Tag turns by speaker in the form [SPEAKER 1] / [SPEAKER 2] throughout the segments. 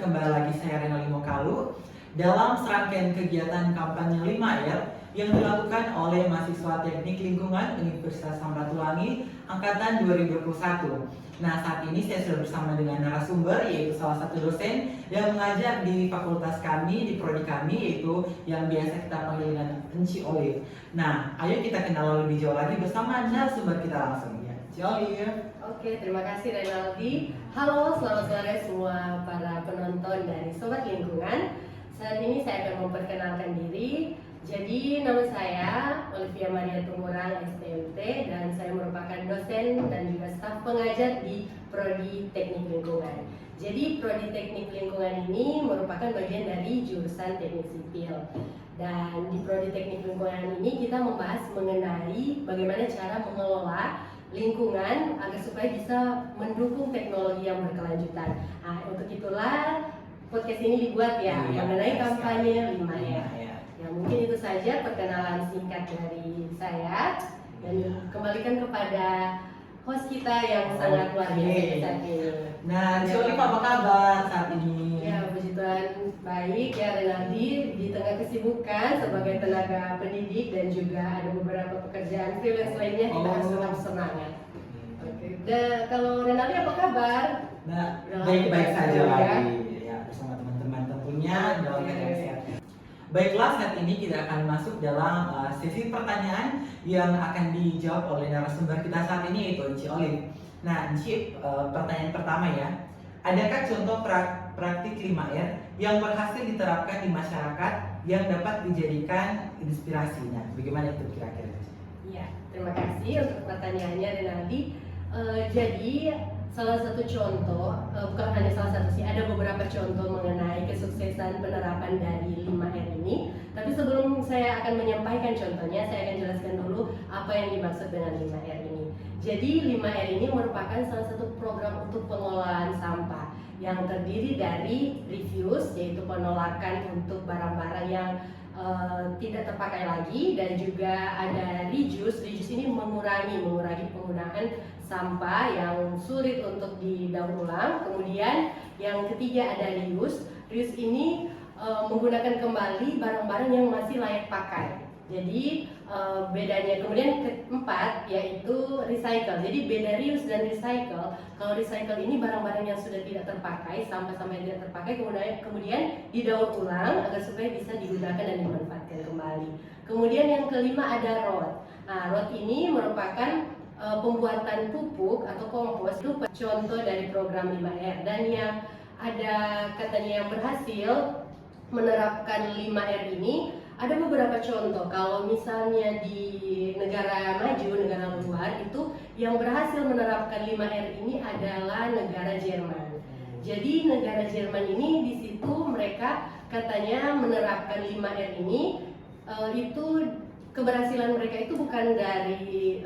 [SPEAKER 1] kembali lagi saya Renali Mokalu dalam serangkaian kegiatan kampanye 5R yang dilakukan oleh mahasiswa Teknik Lingkungan Universitas Samratulangi Angkatan 2021. Nah, saat ini saya sudah bersama dengan narasumber, yaitu salah satu dosen yang mengajar di fakultas kami, di prodi kami, yaitu yang biasa kita panggil dengan Enci Olive. Nah, ayo kita kenal lebih jauh lagi bersama narasumber kita langsung ya. Enci Olive.
[SPEAKER 2] Oke, terima kasih Renaldi. Halo, selamat sore semua para penonton dari Sobat Lingkungan. Saat ini saya akan memperkenalkan diri. Jadi nama saya Olivia Maria Tumurang STMT dan saya merupakan dosen dan juga staf pengajar di Prodi Teknik Lingkungan. Jadi Prodi Teknik Lingkungan ini merupakan bagian dari jurusan Teknik Sipil. Dan di Prodi Teknik Lingkungan ini kita membahas mengenai bagaimana cara mengelola lingkungan agar supaya bisa mendukung teknologi yang berkelanjutan. Nah, untuk itulah podcast ini dibuat ya, mengenai kampanye 5R. Ya, mungkin itu saja perkenalan singkat dari saya dan kembalikan kepada host kita yang sangat luar biasa saat ini.
[SPEAKER 1] Nah, Olive apa kabar saat ini?
[SPEAKER 2] Ya, puji Tuhan baik ya Renaldi, di tengah kesibukan sebagai tenaga pendidik dan juga ada beberapa pekerjaan freelance lainnya, kita harus tetap semangat. Oke. Dan kalau Renaldi apa kabar?
[SPEAKER 1] Nah, baik-baik saja lagi ya, bersama teman-teman tentunya dalam keadaan sehat. Baiklah, saat ini kita akan masuk dalam sesi pertanyaan yang akan dijawab oleh narasumber kita saat ini, yaitu Enci Olive. Nah, Enci, pertanyaan pertama ya. Adakah contoh praktik 5R yang berhasil diterapkan di masyarakat yang dapat dijadikan inspirasi? Nah, bagaimana itu kira-kira?
[SPEAKER 2] Iya, terima kasih untuk pertanyaannya Renaldi. Jadi salah satu contoh, bukan hanya salah satu sih, ada beberapa contoh mengenai kesuksesan penerapan dari 5R ini. Tapi sebelum saya akan menyampaikan contohnya, saya akan jelaskan dulu apa yang dimaksud dengan 5R ini. Jadi 5R ini merupakan salah satu program untuk pengelolaan sampah yang terdiri dari refuse, yaitu penolakan untuk barang-barang yang tidak terpakai lagi, dan juga ada reuse. Reuse ini mengurangi penggunaan sampah yang sulit untuk didaur ulang. Kemudian yang ketiga ada reuse. Reuse ini menggunakan kembali barang-barang yang masih layak pakai. Jadi bedanya. Kemudian keempat yaitu recycle. Jadi beda reuse dan recycle. Kalau recycle ini barang-barang yang sudah tidak terpakai, sampah-sampah yang tidak terpakai kemudian didaur ulang agar supaya bisa digunakan dan dimanfaatkan kembali. Kemudian yang kelima ada ROT. Nah, ROT ini merupakan pembuatan pupuk atau kompos. Itu contoh dari program 5R, dan yang ada katanya yang berhasil menerapkan 5R ini ada beberapa contoh. Kalau misalnya di negara maju, negara luar, itu yang berhasil menerapkan 5R ini adalah negara Jerman. Jadi negara Jerman ini di situ mereka katanya menerapkan 5R ini itu keberhasilan mereka itu bukan dari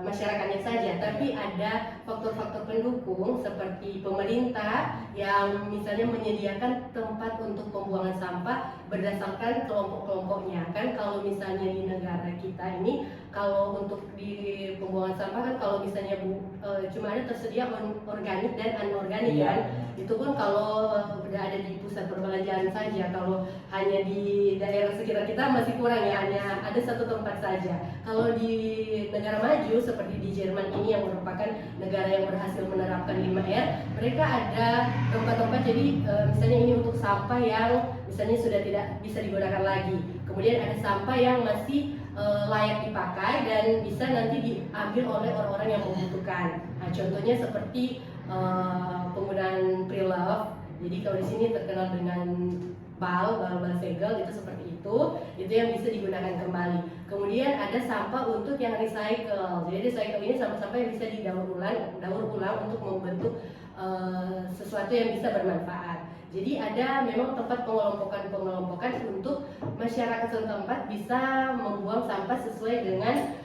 [SPEAKER 2] masyarakatnya saja, tapi ada faktor-faktor pendukung seperti pemerintah yang misalnya menyediakan tempat untuk pembuangan sampah berdasarkan kelompok-kelompoknya. Kan kalau misalnya di negara kita ini, kalau untuk di pembuangan sampah kan kalau misalnya cuma ada tersedia organik dan anorganik kan. Itu pun kalau udah ada di pusat perbelanjaan saja. Kalau hanya di daerah sekitar kita masih kurang ya, hanya ada satu tempat saja. Kalau di negara maju seperti di Jerman ini yang merupakan negara yang berhasil menerapkan 5R, mereka ada tempat-tempat. Jadi misalnya ini untuk sampah yang misalnya sudah tidak bisa digunakan lagi. Kemudian ada sampah yang masih layak dipakai dan bisa nanti diambil oleh orang-orang yang membutuhkan. Nah, contohnya seperti penggunaan pre-love. Jadi kalau di sini terkenal dengan bal segel, itu seperti itu yang bisa digunakan kembali. Kemudian ada sampah untuk yang recycle. Jadi recycle ini sampah-sampah yang bisa didaur ulang untuk membentuk sesuatu yang bisa bermanfaat. Jadi ada memang tempat pengelompokan untuk masyarakat setempat bisa membuang sampah sesuai dengan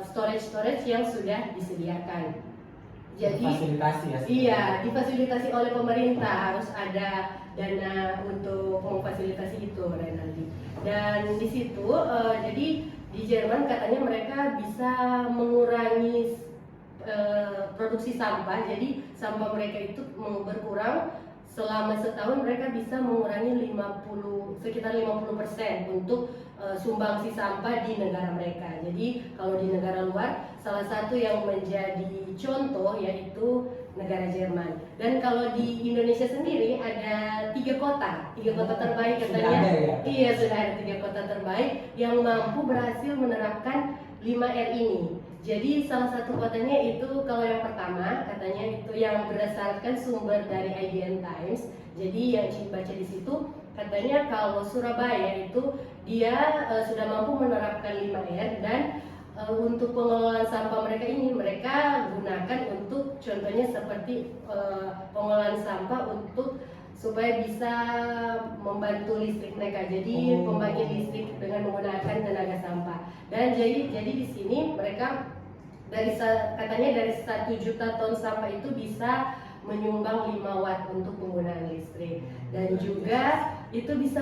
[SPEAKER 2] storage yang sudah disediakan. Jadi
[SPEAKER 1] Fasilitasi ya.
[SPEAKER 2] Iya, difasilitasi oleh pemerintah, harus ada dana untuk memfasilitasi itu, Renaldi. Dan di situ jadi di Jerman katanya mereka bisa mengurangi produksi sampah. Jadi sampah mereka itu berkurang selama setahun mereka bisa mengurangi sekitar 50% untuk sumbangsi sampah di negara mereka. Jadi kalau di negara luar, salah satu yang menjadi contoh yaitu negara Jerman. Dan kalau di Indonesia sendiri ada tiga kota terbaik katanya.
[SPEAKER 1] Sudah ada ya?
[SPEAKER 2] Iya, sudah ada 3 kota terbaik yang mampu berhasil menerapkan 5R ini. Jadi salah satu kotanya itu, kalau yang pertama katanya itu yang berdasarkan sumber dari IDN Times. Jadi yang saya baca di situ katanya kalau Surabaya itu dia sudah mampu menerapkan 5R dan untuk pengelolaan sampah mereka ini mereka gunakan untuk contohnya seperti pengelolaan sampah untuk supaya bisa membantu listrik mereka. Jadi pembangkit listrik dengan menggunakan tenaga sampah. Dan jadi di sini mereka katanya dari 1 juta ton sampah itu bisa menyumbang 5 watt untuk penggunaan listrik. Dan juga itu bisa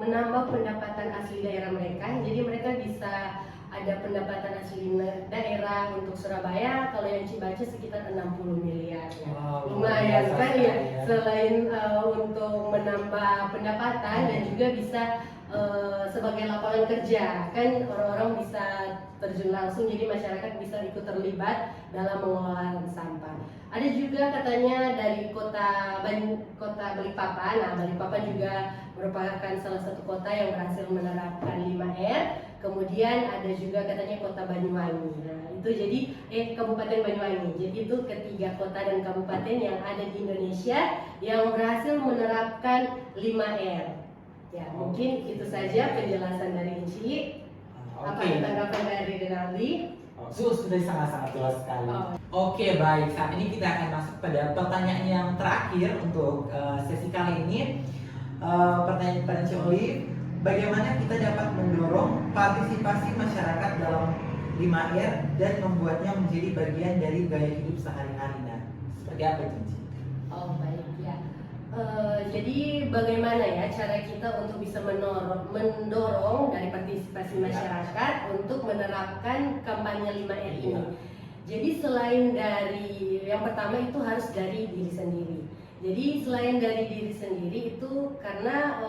[SPEAKER 2] menambah pendapatan asli daerah mereka. Jadi mereka bisa ada pendapatan asli daerah untuk Surabaya, kalau yang Cibaca sekitar 60 miliar.
[SPEAKER 1] Wow,
[SPEAKER 2] lumayan kan ya,
[SPEAKER 1] ya.
[SPEAKER 2] selain untuk menambah pendapatan dan juga bisa sebagai lapangan kerja, kan orang-orang bisa terjun langsung, jadi masyarakat bisa ikut terlibat dalam mengelola sampah. Ada juga katanya dari kota Balikpapan. Nah, Balikpapan juga merupakan salah satu kota yang berhasil menerapkan 5R. Kemudian ada juga katanya kota Banyuwangi. Nah, itu jadi Kabupaten Banyuwangi. Jadi itu ketiga kota dan kabupaten yang ada di Indonesia yang berhasil menerapkan 5R. Ya, mungkin itu saja penjelasan dari Inci. Apa tanggapan dari Rinaldi?
[SPEAKER 1] Sudah sangat-sangat jelas sekali. Oke, baik. Saat ini kita akan masuk pada pertanyaan yang terakhir untuk sesi kali ini. Pertanyaan kepada Ci Olive, bagaimana kita dapat mendorong partisipasi masyarakat dalam 5R dan membuatnya menjadi bagian dari gaya hidup sehari-hari? Nah, seperti apa itu, Ci?
[SPEAKER 2] Oh, baik ya. Jadi bagaimana ya cara kita untuk bisa mendorong dari partisipasi masyarakat untuk menerapkan kampanye 5R ini? Jadi selain dari yang pertama itu harus dari diri sendiri. Jadi selain dari diri sendiri itu karena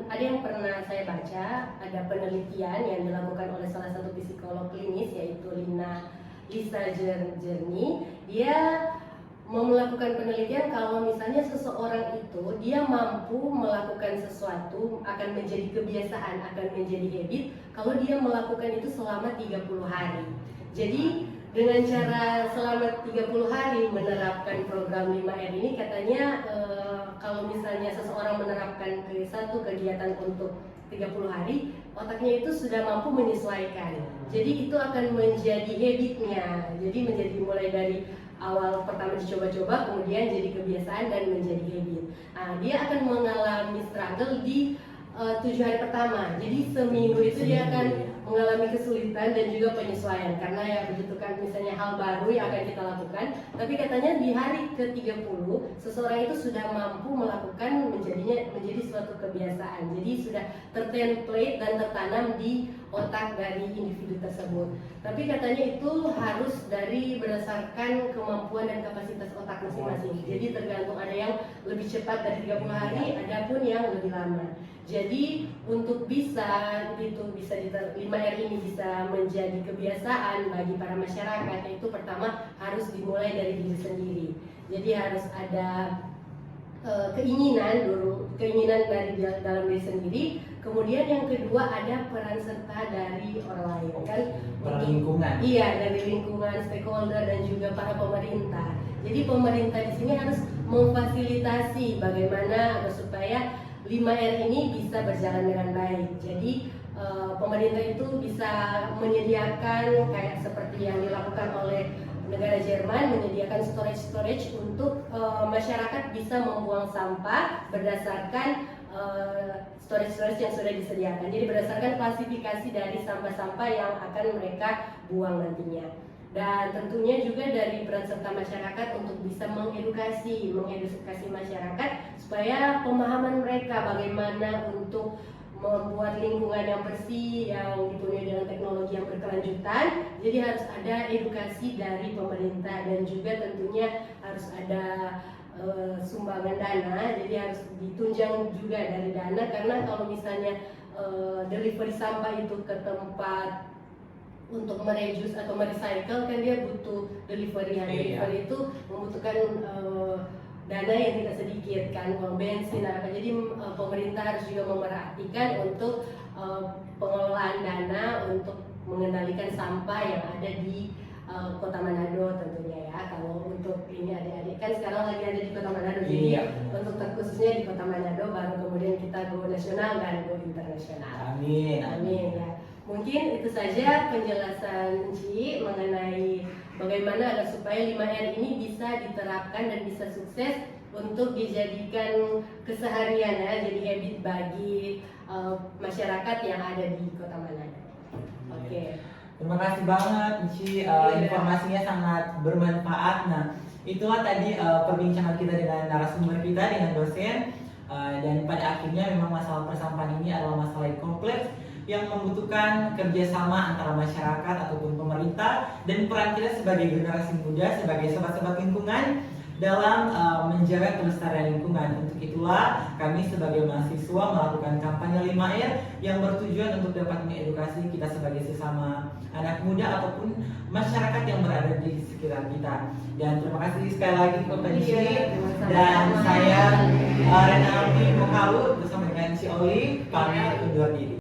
[SPEAKER 2] ada yang pernah saya baca, ada penelitian yang dilakukan oleh salah satu psikolog klinis yaitu Lisa Jerni. Dia melakukan penelitian kalau misalnya seseorang itu dia mampu melakukan sesuatu akan menjadi kebiasaan, akan menjadi habit kalau dia melakukan itu selama 30 hari. Jadi dengan cara selama 30 hari menerapkan program 5R ini katanya kalau misalnya seseorang menerapkan satu kegiatan untuk 30 hari, otaknya itu sudah mampu menyesuaikan. Jadi itu akan menjadi habitnya. Jadi menjadi mulai dari awal pertama dicoba-coba, kemudian jadi kebiasaan dan menjadi habit. Nah, dia akan mengalami struggle di 7 hari pertama. Jadi seminggu itu dia akan mengalami kesulitan dan juga penyesuaian karena ya begitu kan misalnya hal baru yang akan kita lakukan, tapi katanya di hari ke-30 seseorang itu sudah mampu melakukan menjadi suatu kebiasaan. Jadi sudah tertemplate dan tertanam di otak dari individu tersebut. Tapi katanya itu harus berdasarkan kemampuan dan kapasitas otak masing-masing. Jadi tergantung, ada yang lebih cepat dari 30 hari, ada pun yang lebih lama. Jadi untuk bisa 5R ini bisa menjadi kebiasaan bagi para masyarakat, itu pertama harus dimulai dari diri sendiri. Jadi harus ada keinginan dari dalam diri sendiri. Kemudian yang kedua ada peran serta dari orang lain, kan?
[SPEAKER 1] Lingkungan.
[SPEAKER 2] Iya, dari lingkungan, stakeholder dan juga para pemerintah. Jadi pemerintah di sini harus memfasilitasi bagaimana supaya 5R ini bisa berjalan dengan baik. Jadi pemerintah itu bisa menyediakan kayak seperti yang dilakukan oleh negara Jerman, menyediakan storage untuk masyarakat bisa membuang sampah berdasarkan storage yang sudah disediakan. Jadi berdasarkan klasifikasi dari sampah-sampah yang akan mereka buang nantinya. Dan tentunya juga dari peran serta masyarakat untuk bisa mengedukasi masyarakat supaya pemahaman mereka bagaimana untuk membuat lingkungan yang bersih, yang dipenuhi dengan teknologi yang berkelanjutan. Jadi harus ada edukasi dari pemerintah dan juga tentunya harus ada sumbangan dana, jadi harus ditunjang juga dari dana, karena kalau misalnya delivery sampah itu ke tempat untuk mereduce atau merecycle kan dia butuh delivery. Delivery itu membutuhkan dana yang tidak sedikit kan, uang bensin apa. Jadi pemerintah harus juga memerhatikan untuk pengelolaan dana untuk mengendalikan sampah yang ada di Kota Manado tentunya ya. Kalau untuk ini adik-adik kan sekarang lagi ada di Kota Manado, jadi untuk terkhususnya di Kota Manado, baru kemudian kita go nasional dan go internasional.
[SPEAKER 1] Amin.
[SPEAKER 2] Amin ya. Mungkin itu saja penjelasan Ci mengenai bagaimana agar supaya 5R ini bisa diterapkan dan bisa sukses untuk dijadikan keseharian ya, jadi habit bagi masyarakat yang ada di Kota Manado. Oke.
[SPEAKER 1] Terima kasih banget Ci, informasinya sangat bermanfaat. Nah, itulah tadi perbincangan kita dengan narasumber kita, dengan dosen. Dan pada akhirnya memang masalah persampahan ini adalah masalah yang kompleks yang membutuhkan kerjasama antara masyarakat ataupun pemerintah, dan peran kita sebagai generasi muda, sebagai sobat-sobat lingkungan dalam menjaga kelestarian lingkungan. Untuk itulah kami sebagai mahasiswa melakukan kampanye 5R yang bertujuan untuk dapat mengedukasi kita sebagai sesama anak muda ataupun masyarakat yang berada di sekitar kita. Dan terima kasih sekali lagi kepada Ci, dan saya Renaldi Mokalu bersama dengan Ci Oli pamit undur diri.